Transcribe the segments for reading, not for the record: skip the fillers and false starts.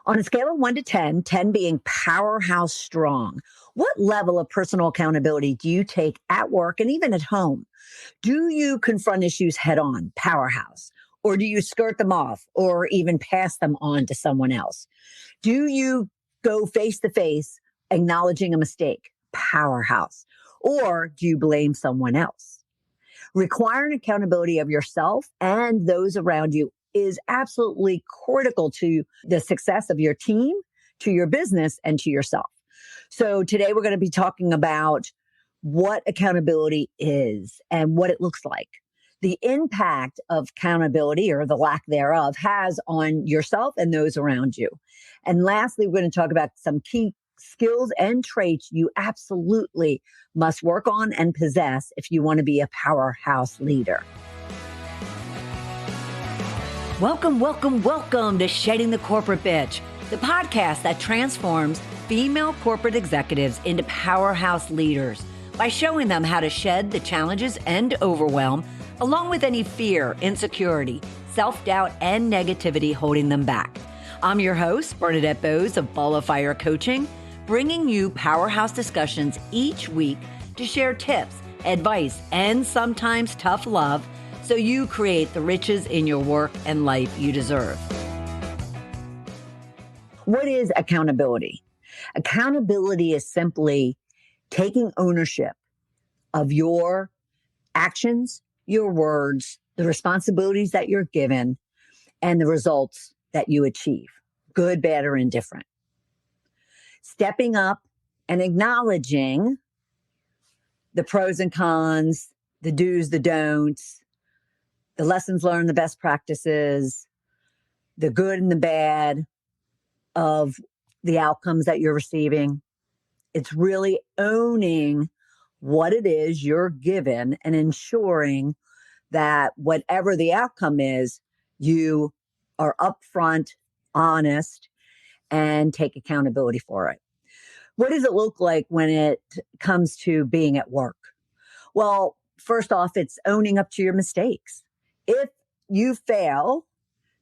On a scale of 1 to 10, 10 being powerhouse strong, what level of personal accountability do you take at work and even at home? Do you confront issues head on, powerhouse? Or do you skirt them off or even pass them on to someone else? Do you go face to face acknowledging a mistake, powerhouse? Or do you blame someone else? Requiring accountability of yourself and those around you is absolutely critical to the success of your team, to your business, and to yourself. So today we're going to be talking about what accountability is and what it looks like. The impact of accountability or the lack thereof has on yourself and those around you. And lastly, we're going to talk about some key skills and traits you absolutely must work on and possess if you want to be a powerhouse leader. Welcome to Shedding the Corporate Bitch, the podcast that transforms female corporate executives into powerhouse leaders by showing them how to shed the challenges and overwhelm, along with any fear, insecurity, self-doubt, and negativity holding them back. I'm your host, Bernadette Bose of Ball of Fire Coaching, bringing you powerhouse discussions each week to share tips, advice, and sometimes tough love so you create the riches in your work and life you deserve. What is accountability? Accountability is simply taking ownership of your actions, your words, the responsibilities that you're given, and the results that you achieve, good, bad, or indifferent. Stepping up and acknowledging the pros and cons, the do's, the don'ts, the lessons learned, the best practices, the good and the bad of the outcomes that you're receiving. It's really owning what it is you're given and ensuring that whatever the outcome is, you are upfront, honest, and take accountability for it. What does it look like when it comes to being at work? Well, first off, it's owning up to your mistakes. If you fail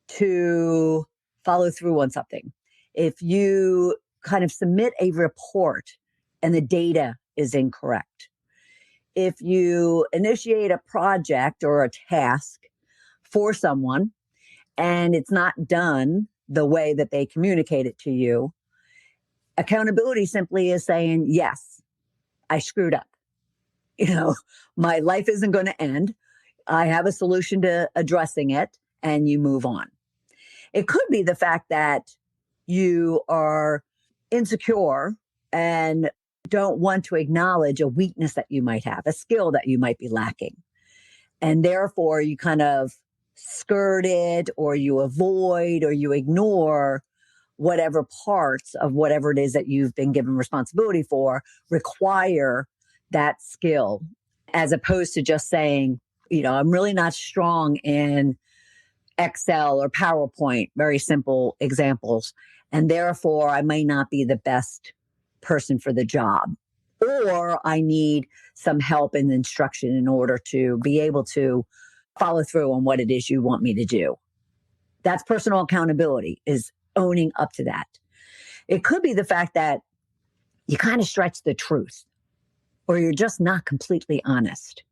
to follow through on something, if you kind of submit a report and the data is incorrect, if you initiate a project or a task for someone and it's not done the way that they communicate it to you, accountability simply is saying, yes, I screwed up. My life isn't going to end. I have a solution to addressing it, and you move on. It could be the fact that you are insecure and don't want to acknowledge a weakness that you might have, a skill that you might be lacking. And therefore, you kind of skirt it, or you avoid, or you ignore whatever parts of whatever it is that you've been given responsibility for require that skill, as opposed to just saying, I'm really not strong in Excel or PowerPoint, very simple examples, and therefore I may not be the best person for the job, or I need some help and instruction in order to be able to follow through on what it is you want me to do. That's personal accountability, is owning up to that. It could be the fact that you kind of stretch the truth, or you're just not completely honest.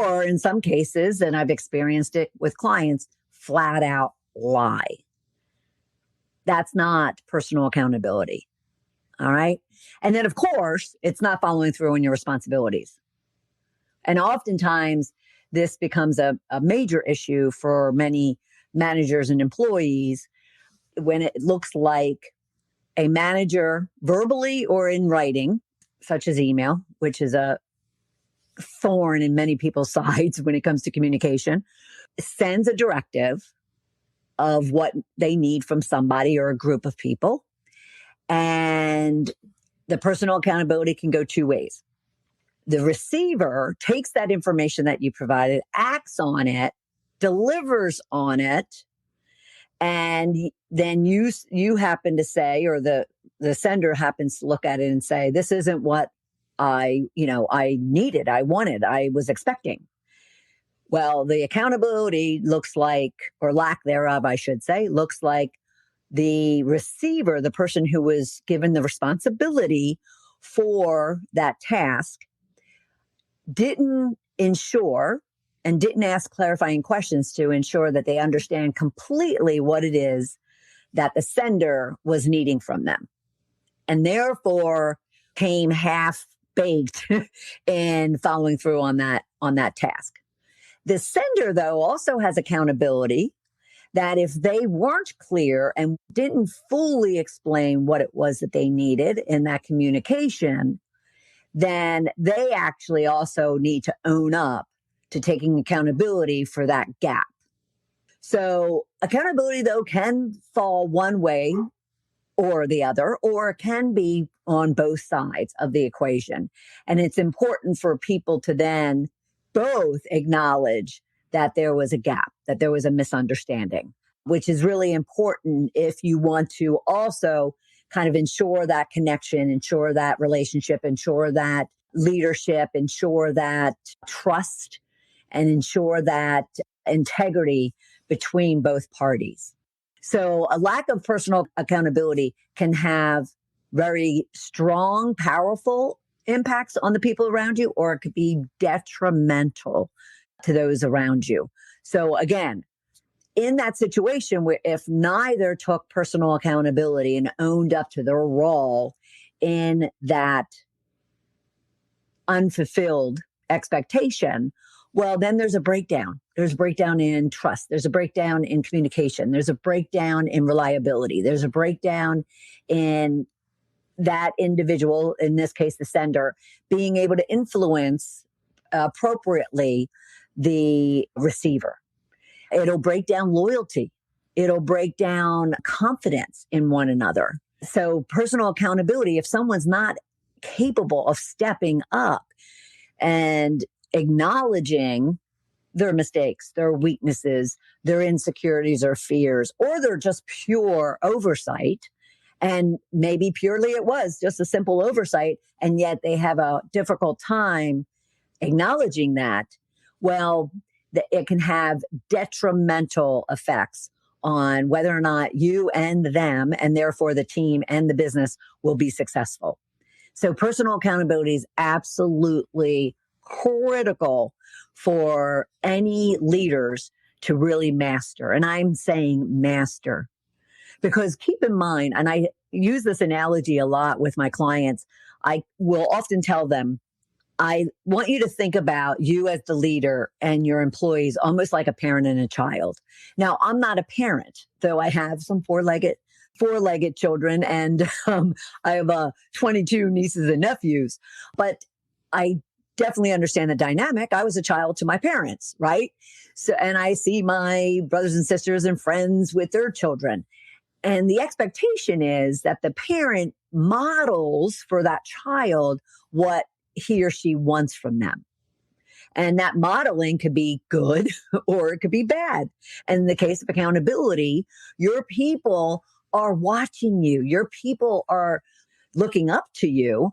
Or in some cases, and I've experienced it with clients, flat out lie. That's not personal accountability. All right. And then, of course, it's not following through on your responsibilities. And oftentimes, this becomes a major issue for many managers and employees when it looks like a manager, verbally or in writing, such as email, which is a thorn in many people's sides when it comes to communication, sends a directive of what they need from somebody or a group of people. And the personal accountability can go two ways. The receiver takes that information that you provided, acts on it, delivers on it, and then you happen to say, or the sender happens to look at it and say, this isn't what I needed, I wanted, I was expecting. Well, the accountability looks like, or lack thereof, I should say, looks like the receiver, the person who was given the responsibility for that task, didn't ensure and didn't ask clarifying questions to ensure that they understand completely what it is that the sender was needing from them. And therefore came half baked in following through on that task. The sender, though, also has accountability that if they weren't clear and didn't fully explain what it was that they needed in that communication, then they actually also need to own up to taking accountability for that gap. So accountability, though, can fall one way or the other, or it can be on both sides of the equation. And it's important for people to then both acknowledge that there was a gap, that there was a misunderstanding, which is really important if you want to also kind of ensure that connection, ensure that relationship, ensure that leadership, ensure that trust, and ensure that integrity between both parties. So a lack of personal accountability can have very strong, powerful impacts on the people around you, or it could be detrimental to those around you. So again, in that situation where if neither took personal accountability and owned up to their role in that unfulfilled expectation, well, then there's a breakdown. There's a breakdown in trust. There's a breakdown in communication. There's a breakdown in reliability. There's a breakdown in that individual, in this case, the sender, being able to influence appropriately the receiver. It'll break down loyalty. It'll break down confidence in one another. So personal accountability, if someone's not capable of stepping up and acknowledging their mistakes, their weaknesses, their insecurities or fears, or they're just pure oversight, and maybe purely it was just a simple oversight, and yet they have a difficult time acknowledging that, well, it can have detrimental effects on whether or not you and them, and therefore the team and the business, will be successful. So personal accountability is absolutely critical for any leaders to really master. And I'm saying master because keep in mind, and I use this analogy a lot with my clients, I will often tell them, I want you to think about you as the leader and your employees almost like a parent and a child. Now, I'm not a parent, though I have some four-legged children, and I have 22 nieces and nephews. But I definitely understand the dynamic. I was a child to my parents, right? So, and I see my brothers and sisters and friends with their children. And the expectation is that the parent models for that child what he or she wants from them. And that modeling could be good or it could be bad. And in the case of accountability, your people are watching you. Your people are looking up to you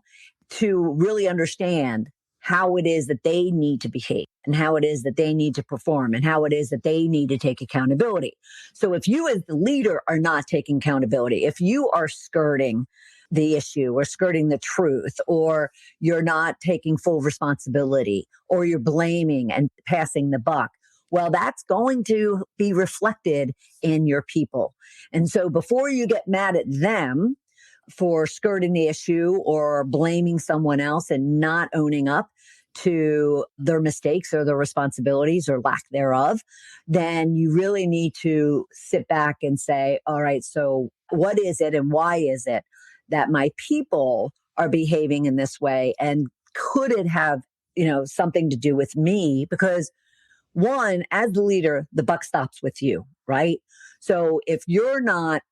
to really understand how it is that they need to behave and how it is that they need to perform and how it is that they need to take accountability. So if you as the leader are not taking accountability, if you are skirting the issue or skirting the truth, or you're not taking full responsibility, or you're blaming and passing the buck, well, that's going to be reflected in your people. And so before you get mad at them for skirting the issue or blaming someone else and not owning up to their mistakes or their responsibilities or lack thereof, then you really need to sit back and say, all right, so what is it and why is it that my people are behaving in this way? And could it have, something to do with me? Because one, as the leader, the buck stops with you, right? So if you're not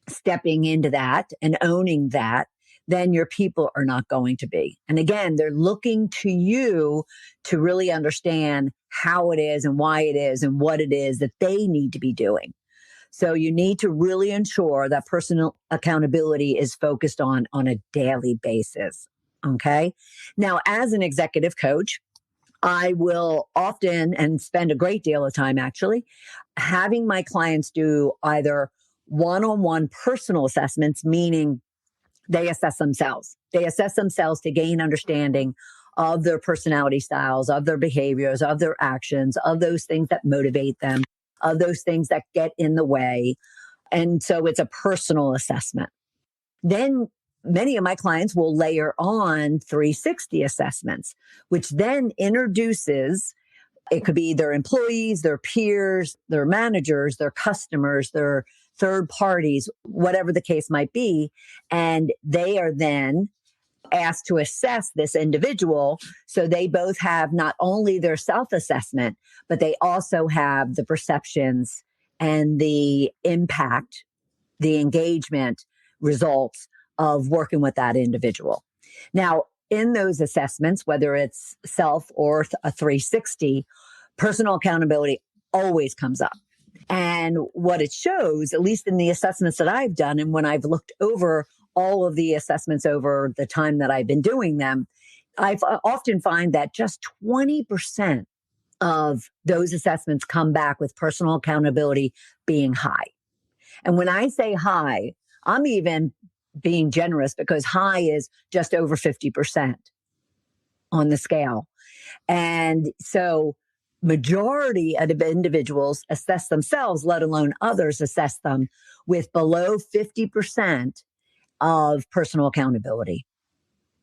stepping into that and owning that, then your people are not going to be. And again, they're looking to you to really understand how it is and why it is and what it is that they need to be doing. So you need to really ensure that personal accountability is focused on a daily basis. Okay. Now, as an executive coach, I will often and spend a great deal of time actually having my clients do either one-on-one personal assessments, meaning they assess themselves. They assess themselves to gain understanding of their personality styles, of their behaviors, of their actions, of those things that motivate them, of those things that get in the way. And so it's a personal assessment. Then many of my clients will layer on 360 assessments, which then introduces, it could be their employees, their peers, their managers, their customers, their third parties, whatever the case might be. And they are then asked to assess this individual. So they both have not only their self-assessment, but they also have the perceptions and the impact, the engagement results of working with that individual. Now, in those assessments, whether it's self or a 360, personal accountability always comes up. And what it shows, at least in the assessments that I've done, and when I've looked over all of the assessments over the time that I've been doing them, I often find that just 20% of those assessments come back with personal accountability being high. And when I say high, I'm even being generous because high is just over 50% on the scale. And so majority of individuals assess themselves, let alone others assess them, with below 50% of personal accountability.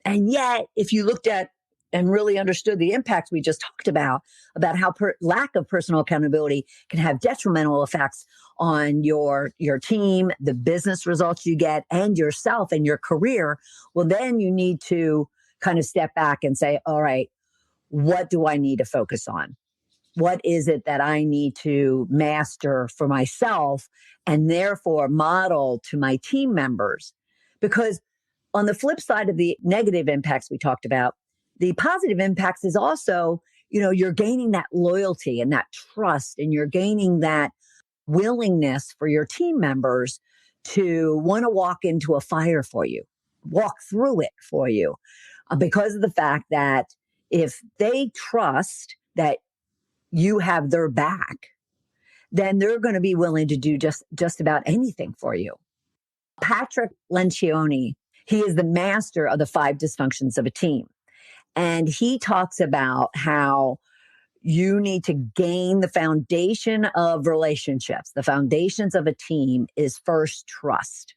And yet, if you looked at and really understood the impacts we just talked about how lack of personal accountability can have detrimental effects on your team, the business results you get, and yourself and your career, well, then you need to kind of step back and say, all right, what do I need to focus on? What is it that I need to master for myself and therefore model to my team members? Because on the flip side of the negative impacts we talked about, the positive impacts is also, you're gaining that loyalty and that trust, and you're gaining that willingness for your team members to want to walk into a fire for you, walk through it for you, because of the fact that if they trust that you have their back, then they're going to be willing to do just about anything for you. Patrick Lencioni, he is the master of the 5 dysfunctions of a team. And he talks about how you need to gain the foundation of relationships. The foundations of a team is first trust.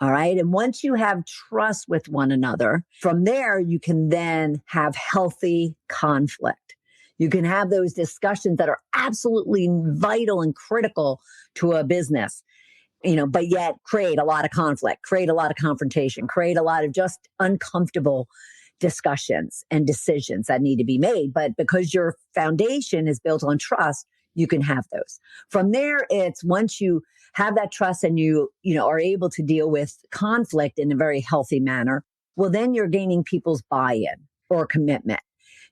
All right. And once you have trust with one another, from there, you can then have healthy conflict. You can have those discussions that are absolutely vital and critical to a business, but yet create a lot of conflict, create a lot of confrontation, create a lot of just uncomfortable discussions and decisions that need to be made. But because your foundation is built on trust, you can have those. From there, it's once you have that trust and you are able to deal with conflict in a very healthy manner, well, then you're gaining people's buy-in or commitment.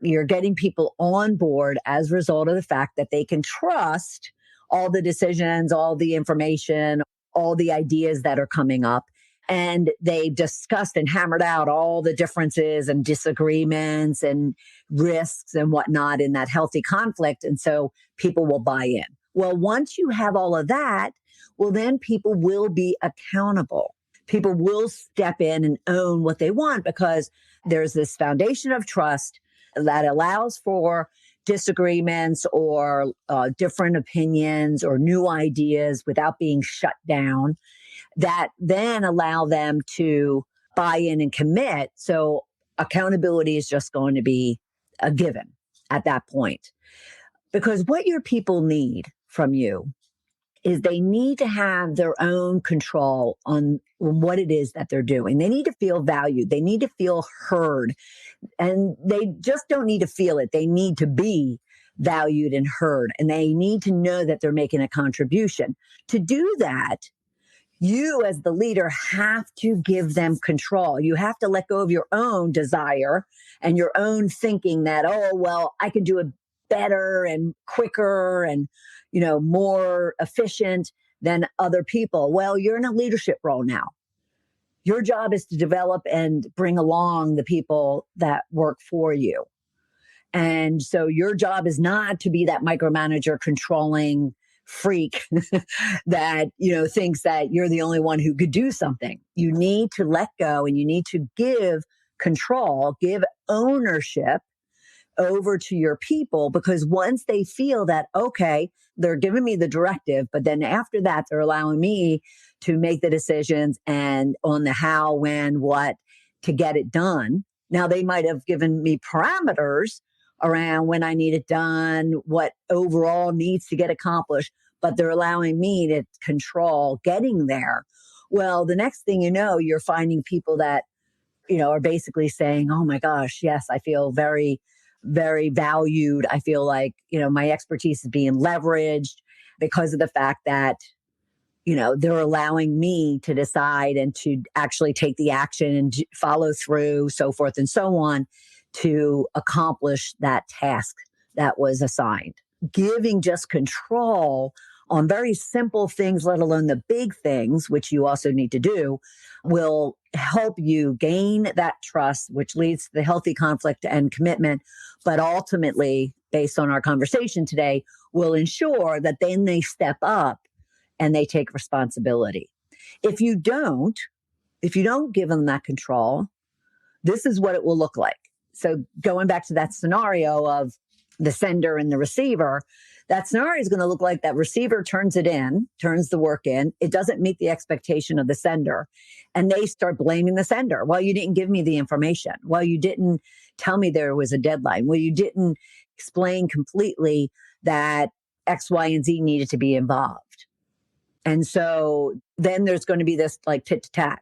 You're getting people on board as a result of the fact that they can trust all the decisions, all the information, all the ideas that are coming up. And they've discussed and hammered out all the differences and disagreements and risks and whatnot in that healthy conflict. And so people will buy in. Well, once you have all of that, well, then people will be accountable. People will step in and own what they want because there's this foundation of trust that allows for disagreements or different opinions or new ideas without being shut down, that then allow them to buy in and commit. So accountability is just going to be a given at that point. Because what your people need from you is they need to have their own control on what it is that they're doing. They need to feel valued. They need to feel heard. And they just don't need to feel it. They need to be valued and heard. And they need to know that they're making a contribution. To do that, you as the leader have to give them control. You have to let go of your own desire and your own thinking that, oh, well, I can do it better and quicker and, more efficient than other people. Well, you're in a leadership role now. Your job is to develop and bring along the people that work for you. And so your job is not to be that micromanager controlling freak that, thinks that you're the only one who could do something. You need to let go and you need to give control, give ownership over to your people, because once they feel that, okay, they're giving me the directive, but then after that, they're allowing me to make the decisions and on the how, when, what to get it done. Now, they might have given me parameters around when I need it done, what overall needs to get accomplished, but they're allowing me to control getting there. Well, the next thing you know, you're finding people that, are basically saying, oh my gosh, yes, I feel very, very valued. I feel like, my expertise is being leveraged because of the fact that, they're allowing me to decide and to actually take the action and follow through, so forth and so on, to accomplish that task that was assigned. Giving just control on very simple things, let alone the big things, which you also need to do, will help you gain that trust, which leads to the healthy conflict and commitment. But ultimately, based on our conversation today, will ensure that then they step up and they take responsibility. If you don't give them that control, this is what it will look like. So going back to that scenario of the sender and the receiver, that scenario is going to look like that receiver turns the work in. It doesn't meet the expectation of the sender. And they start blaming the sender. Well, you didn't give me the information. Well, you didn't tell me there was a deadline. Well, you didn't explain completely that X, Y, and Z needed to be involved. And so then there's going to be this like tit to tat.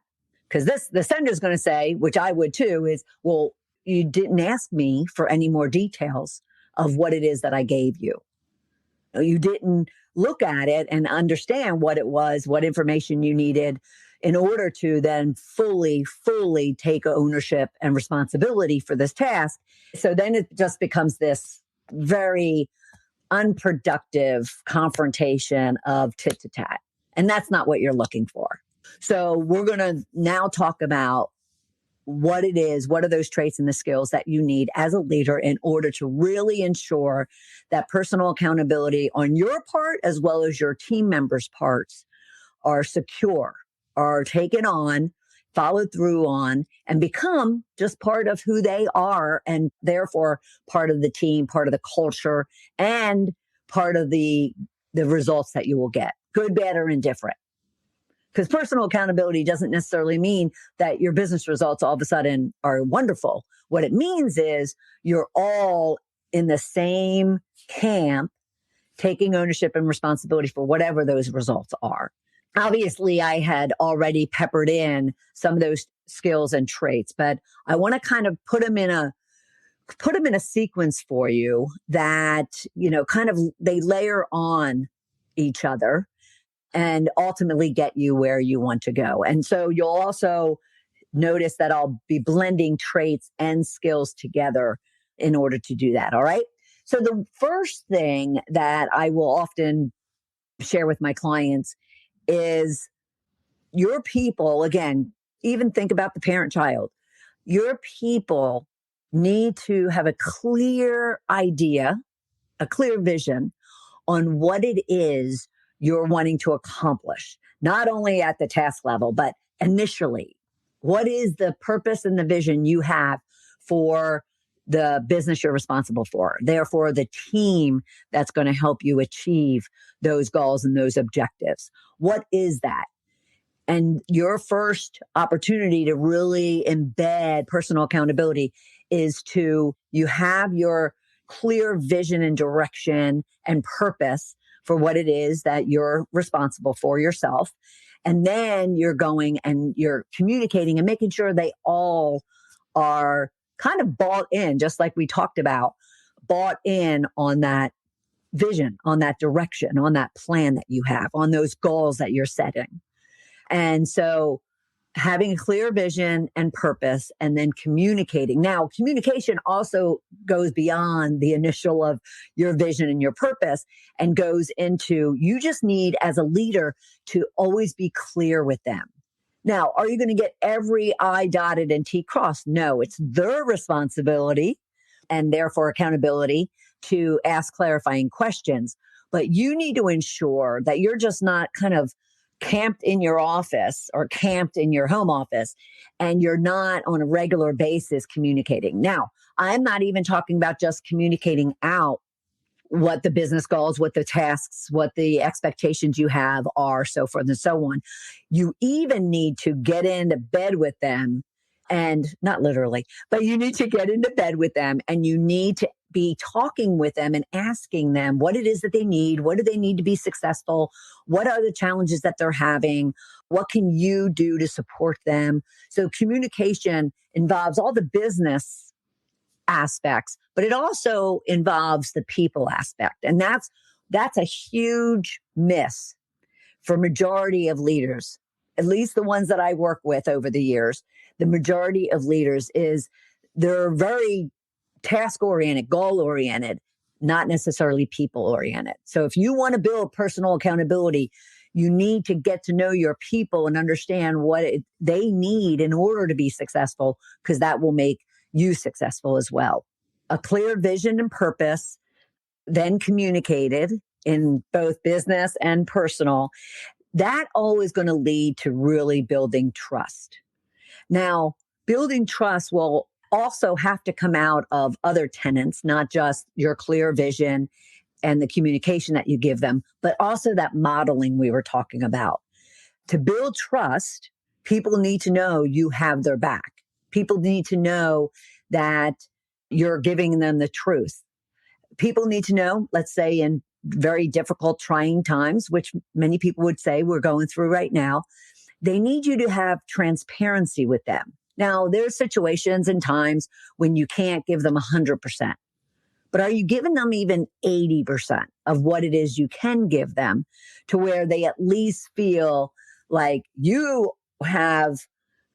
Because the sender is going to say, which I would too, is, well, you didn't ask me for any more details of what it is that I gave you. You didn't look at it and understand what it was, what information you needed in order to then fully take ownership and responsibility for this task. So then it just becomes this very unproductive confrontation of tit to tat. And that's not what you're looking for. So we're going to now talk about what it is, what are those traits and the skills that you need as a leader in order to really ensure that personal accountability on your part, as well as your team members' parts, are secure, are taken on, followed through on, and become just part of who they are, and therefore part of the team, part of the culture, and part of the results that you will get, good, bad, or indifferent. Because personal accountability doesn't necessarily mean that your business results all of a sudden are wonderful. What it means is you're all in the same camp, taking ownership and responsibility for whatever those results are. Obviously, I had already peppered in some of those skills and traits, but I want to kind of put them in a sequence for you that, kind of they layer on each other and ultimately get you where you want to go. And so you'll also notice that I'll be blending traits and skills together in order to do that. All right. So the first thing that I will often share with my clients is your people, again, even think about the parent-child. Your people need to have a clear idea, a clear vision on what it is you're wanting to accomplish, not only at the task level, but initially. What is the purpose and the vision you have for the business you're responsible for? Therefore, the team that's going to help you achieve those goals and those objectives. What is that? And your first opportunity to really embed personal accountability is you have your clear vision and direction and purpose for what it is that you're responsible for yourself. And then you're going and you're communicating and making sure they all are kind of bought in, just like we talked about, bought in on that vision, on that direction, on that plan that you have, on those goals that you're setting. And so having a clear vision and purpose and then communicating. Now, communication also goes beyond the initial of your vision and your purpose and goes into, you just need as a leader to always be clear with them. Now, are you going to get every I dotted and T crossed? No, it's their responsibility and therefore accountability to ask clarifying questions. But you need to ensure that you're just not kind of camped in your office or camped in your home office and you're not on a regular basis communicating. Now, I'm not even talking about just communicating out what the business goals, what the tasks, what the expectations you have are, so forth and so on. You even need to get into bed with them, and not literally, but you need to get into bed with them and you need to be talking with them and asking them what it is that they need. What do they need to be successful? What are the challenges that they're having? What can you do to support them? So communication involves all the business aspects, but it also involves the people aspect. And that's a huge miss for majority of leaders, at least the ones that I work with over the years. The majority of leaders is they're very task oriented, goal oriented, not necessarily people oriented. So if you want to build personal accountability, you need to get to know your people and understand what they need in order to be successful, because that will make you successful as well. A clear vision and purpose, then communicated in both business and personal, that always going to lead to really building trust. Now, building trust will also have to come out of other tenets, not just your clear vision and the communication that you give them, but also that modeling we were talking about. To build trust, people need to know you have their back. People need to know that you're giving them the truth. People need to know, let's say in very difficult, trying times, which many people would say we're going through right now, they need you to have transparency with them. Now, there's situations and times when you can't give them 100%, but are you giving them even 80% of what it is you can give them, to where they at least feel like you have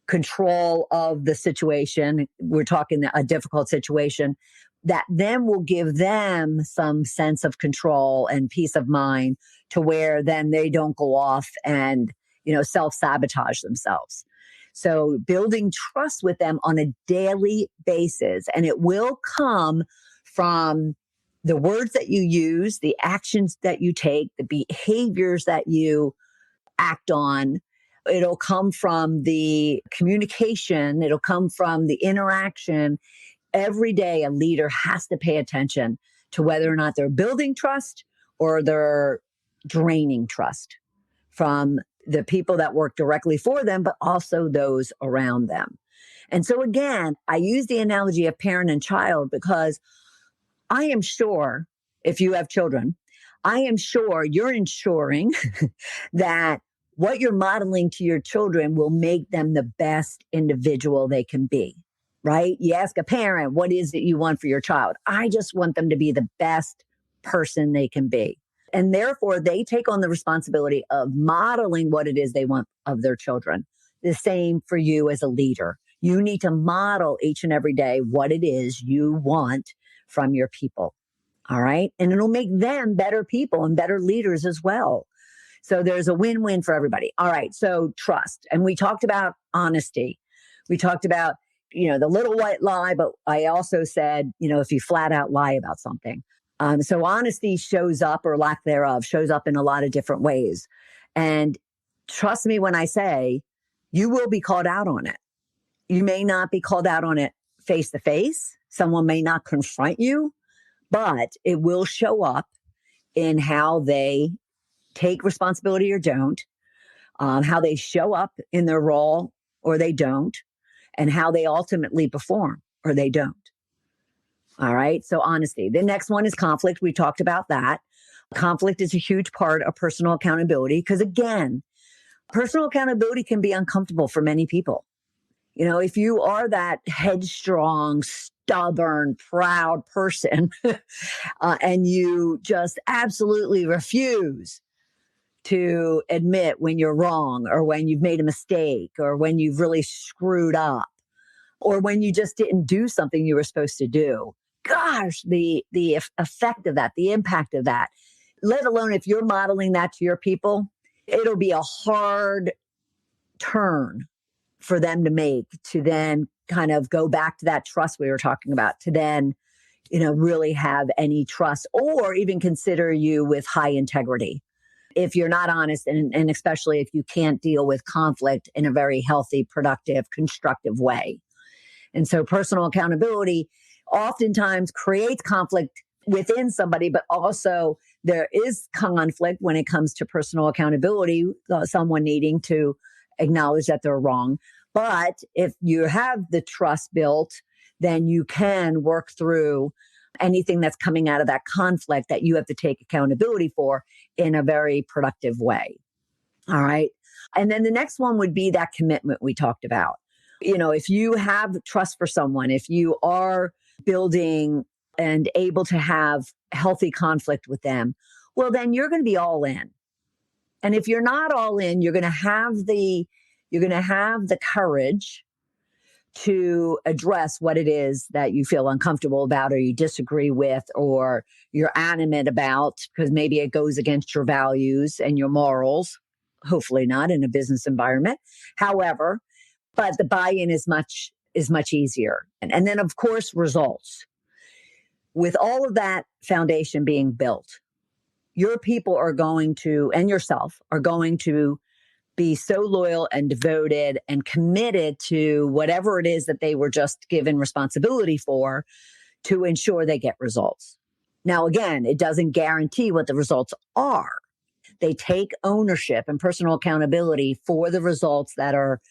control of the situation? We're talking a difficult situation that then will give them some sense of control and peace of mind, to where then they don't go off and, self-sabotage themselves. So building trust with them on a daily basis, and it will come from the words that you use, the actions that you take, the behaviors that you act on. It'll come from the communication. It'll come from the interaction. Every day, a leader has to pay attention to whether or not they're building trust or they're draining trust from the people that work directly for them, but also those around them. And so again, I use the analogy of parent and child because I am sure if you have children, I am sure you're ensuring that what you're modeling to your children will make them the best individual they can be, right? You ask a parent, what is it you want for your child? I just want them to be the best person they can be. And therefore, they take on the responsibility of modeling what it is they want of their children. The same for you as a leader. You need to model each and every day what it is you want from your people. All right. And it'll make them better people and better leaders as well. So there's a win-win for everybody. All right. So trust. And we talked about honesty. We talked about, the little white lie, but I also said, if you flat out lie about something. So honesty shows up, or lack thereof, shows up in a lot of different ways. And trust me when I say you will be called out on it. You may not be called out on it face to face. Someone may not confront you, but it will show up in how they take responsibility or don't, how they show up in their role or they don't, and how they ultimately perform or they don't. All right. So honesty. The next one is conflict. We talked about that. Conflict is a huge part of personal accountability because, again, personal accountability can be uncomfortable for many people. If you are that headstrong, stubborn, proud person and you just absolutely refuse to admit when you're wrong or when you've made a mistake or when you've really screwed up or when you just didn't do something you were supposed to do, gosh, the effect of that, the impact of that, let alone if you're modeling that to your people, it'll be a hard turn for them to make, to then kind of go back to that trust we were talking about, to then really have any trust or even consider you with high integrity. If you're not honest, and especially if you can't deal with conflict in a very healthy, productive, constructive way. And so personal accountability oftentimes creates conflict within somebody, but also there is conflict when it comes to personal accountability, someone needing to acknowledge that they're wrong. But if you have the trust built, then you can work through anything that's coming out of that conflict that you have to take accountability for in a very productive way. All right. And then the next one would be that commitment we talked about. If you have trust for someone, if you are building and able to have healthy conflict with them, well, then you're going to be all in. And if you're not all in, you're going to have the courage to address what it is that you feel uncomfortable about or you disagree with or you're adamant about because maybe it goes against your values and your morals. Hopefully not in a business environment. However, but the buy-in is much easier. And then, of course, results. With all of that foundation being built, your people are going to, and yourself, are going to be so loyal and devoted and committed to whatever it is that they were just given responsibility for to ensure they get results. Now, again, it doesn't guarantee what the results are. They take ownership and personal accountability for the results that are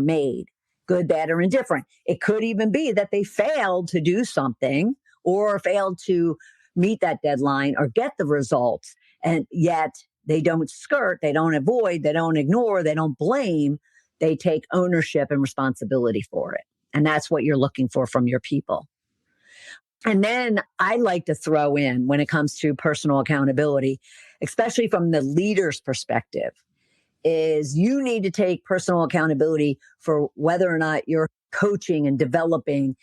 made, good, bad, or indifferent. It could even be that they failed to do something or failed to meet that deadline or get the results, and yet they don't skirt, they don't avoid, they don't ignore, they don't blame. They take ownership and responsibility for it. And that's what you're looking for from your people. And then I like to throw in, when it comes to personal accountability, especially from the leader's perspective, is you need to take personal accountability for whether or not you're coaching and developing,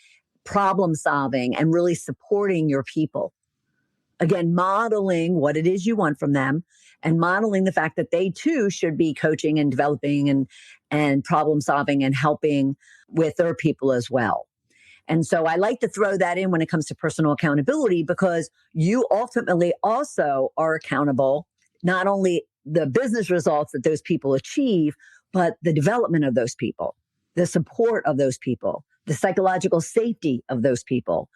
problem solving, and really supporting your people. Again, modeling what it is you want from them and modeling the fact that they too should be coaching and developing and problem solving and helping with their people as well. And so I like to throw that in when it comes to personal accountability, because you ultimately also are accountable, not only the business results that those people achieve, but the development of those people, the support of those people, the psychological safety of those people,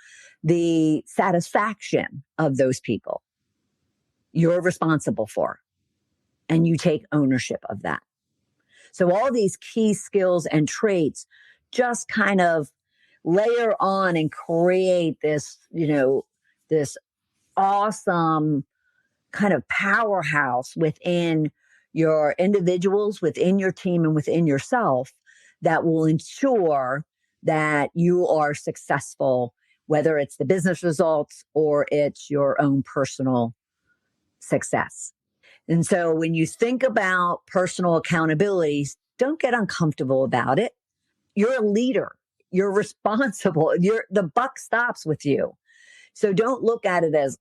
the satisfaction of those people. You're responsible for, and you take ownership of that. So all these key skills and traits just kind of layer on and create this, this awesome kind of powerhouse within your individuals, within your team, and within yourself that will ensure that you are successful, whether it's the business results or it's your own personal success. And so when you think about personal accountability, don't get uncomfortable about it. You're a leader. You're responsible. The buck stops with you. So don't look at it as,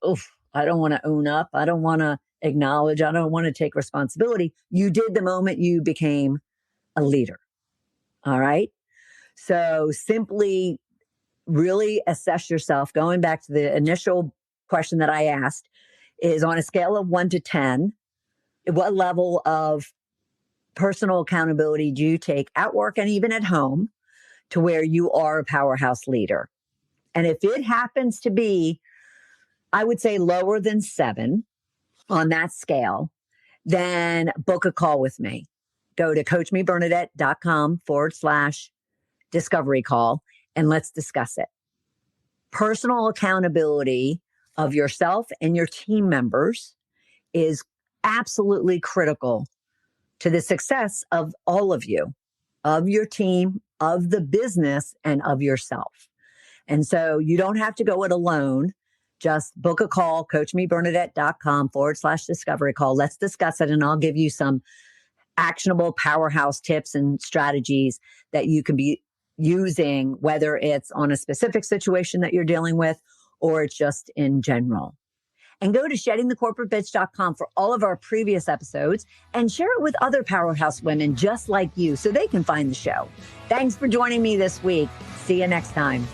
I don't want to own up. I don't want to acknowledge. I don't want to take responsibility. You did the moment you became a leader. All right. So simply really assess yourself. Going back to the initial question that I asked is, on a scale of 1 to 10, what level of personal accountability do you take at work and even at home to where you are a powerhouse leader? And if it happens to be, I would say, lower than 7 on that scale, then book a call with me. Go to coachmebernadette.com/discovery call and let's discuss it. Personal accountability of yourself and your team members is absolutely critical to the success of all of you, of your team, of the business, and of yourself. And so you don't have to go it alone. Just book a call, coachmebernadette.com/discovery call. Let's discuss it, and I'll give you some actionable powerhouse tips and strategies that you can be using, whether it's on a specific situation that you're dealing with or it's just in general. And go to sheddingthecorporatebitch.com for all of our previous episodes and share it with other powerhouse women just like you so they can find the show. Thanks for joining me this week. See you next time.